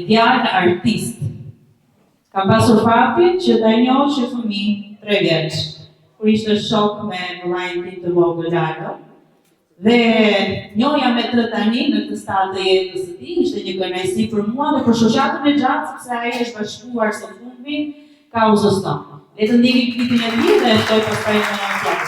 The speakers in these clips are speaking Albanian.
Djalë artist. Kam pasur fatin që ta njohë fëmijë 3 vjeç, kur ishte shok me vllain tim të vogël Lalo. Dhe njohja me të tani në këtë stadë të jetës së tij ishte një kënaqësi për mua dhe për shoqatën e gjatë, sepse ai është bashkuar së fundmi kauzës tonë. Le të ndjekim klipin e tij dhe shtoj pastaj në fjalë.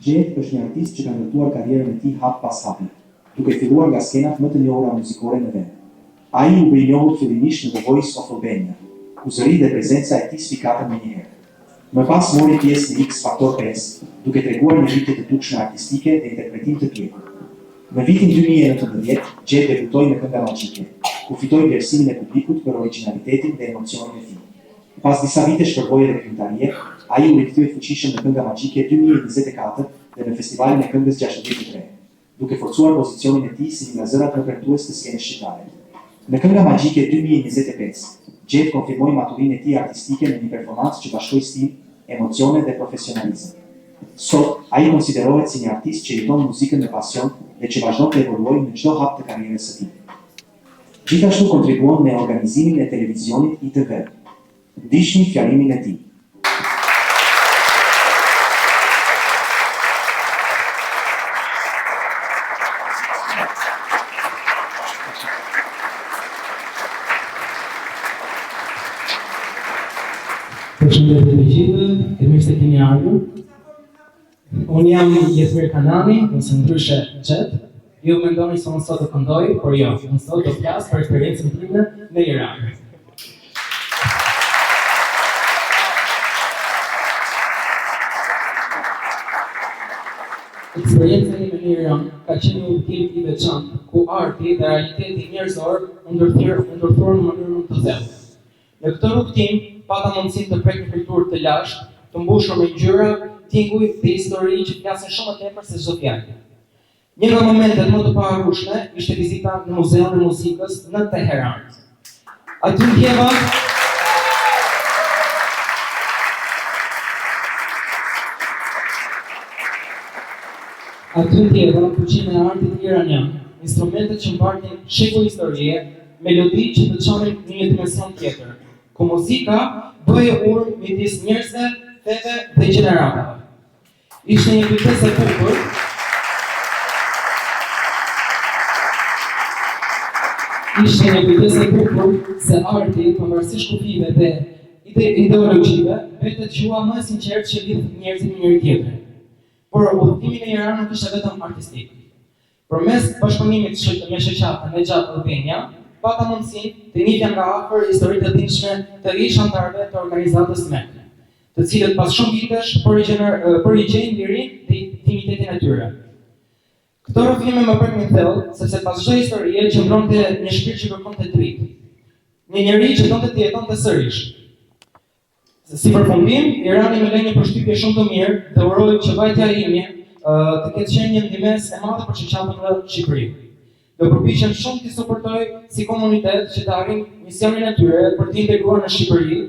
Gjet është një artist që ka ndërtuar karrierën e tij hap pas hapi, duke filluar nga skenat më të njohura muzikore në vend. Ai u bë i njohur fillimisht në The Voice of Albania, ku zëri dhe prezenca e tij sfikatën më njëherë. Më pas mori pjesë në X Factor 5, duke treguar një rritje të dukshme artistike dhe interpretim të pjekur. Në vitin 2019, Gjet debutoi në Kënga Magjike, ku fitoi vlerësimin e publikut për origjinalitetin dhe emocionin e tij. Pas disa vite shpërvoje dhe këngëtarie, ai u rikthye fuqishëm në Kënga Magjike 2024 dhe në festivalin e këngës 63, duke forcuar pozicionin e tij si një nga zërat më premtues të skenës shqiptare. Në Kënga Magjike 2025, Gjet konfirmoi maturinë e tij artistike në një performancë që bashkoi stil, emocione dhe profesionalizëm. Sot, ai konsiderohet si një artist që jeton muzikën me pasion dhe që vazhdon të evoluojë në çdo hap të karrierës së tij. Gjithashtu kontribuon në organizimin e televizionit ITV. Ndiqni fjalimin e tij. Përshëndetje të gjithëve, e mirë se keni ardhur. Unë jam Jesmir Kanani, ose ndryshe Gjet. Ju mendoni se unë sot do këndoj, por jo, unë sot do flas për eksperiencën time në Iran. Eksperjenca ime në Iran ka qenë një udhëtim i veçantë, ku arti dhe realiteti njerëzor u ndërthuar në mënyrë të thellë. Në këtë rrugtim, pata mundësinë të prek një kulturë të lashtë, të mbushur me ngjyra, tinguj dhe histori që flasin shumë më tepër se çdo fjalë. Një nga momentet më të paharrueshme ishte vizita në Muzeun e Muzikës në Teheran. Aty ndjeva fuqinë e artit iranian, instrumente që mbartin shekuj historie, melodi që të çonin në një dimension tjetër, ku muzika bëje urë midis njerëzve, feve dhe gjeneratave. Ishte një kujtesë e bukur se arti, pavarësisht kufive dhe ideologjive, vetë quha më e sinqertë që lidh njerëzit me njëri tjetrin. Por udhëtimi në Iran nuk ishte vetëm artistik. Përmes bashkëpunimit me shoqatën e gjatë Albania, pata mundësinë të njihja nga afër historitë të ndryshme të ish anëtarëve të organizatës MEK, të cilët pas shumë vitesh përrigjejnë lirinë dhe intimitetin e tyre. Këto rrëfime më prek në thellë, sepse pas çdo historie qëndronte një shpirt që kërkonte dritë, një njeri që donte të jetonte sërish. Si përfundim, Irani më lë një përshtypje shumë të mirë dhe uroj që vajtja ime të ketë qenë një ndihmës e madhe për shoqatën në Shqipëri. Do përpiqem shumë të suportoj si komunitet që të arrijnë misionin e tyre për të integruar në Shqipëri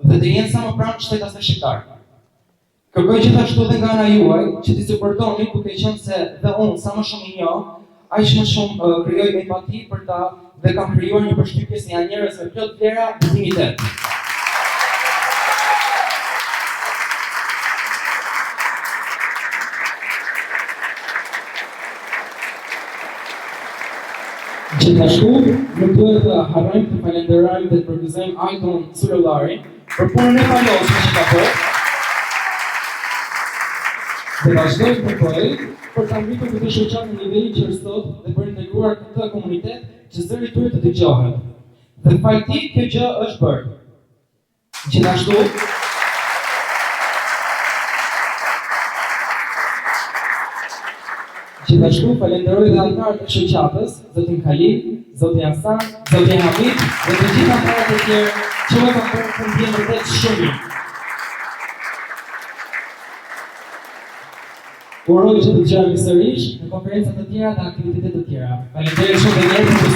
dhe të jenë sa më pranë shtetasve shqiptar. Kërkoj gjithashtu dhe nga ana juaj që të suportoni duke qenë se dhe unë sa më shumë i njoh, aq më shumë krijoj empati për ta dhe kam krijuar një përshtypje se janë njerëz me plot vlera dhe dignitet. Gjithashtu, nuk duhet të harrojmë të falenderojmë dhe të përgëzojmë Ajdon Surollarin për punën e faloshme që ka bërë dhe vazhdoj të kërkoj për ta ngritur këtë shoqatë në nivelin që është sot dhe për integruar këtë komunitet që zëri i tyre të dëgjohet. Dhe fajti kjo gjë është bërë. Gjithashtu falenderoj dhe anëtarët e shoqatës, zotin Khalil, zoti Hasan, zoti Hamid dhe të gjithë anëtarët e tjerë që më kanë bërë të ndjem vërtet shumë mirë. Uroj që të dëgjojmë sërish në konferenca të tjera dhe aktivitete të tjera. Faleminderit shumë dhe mirë për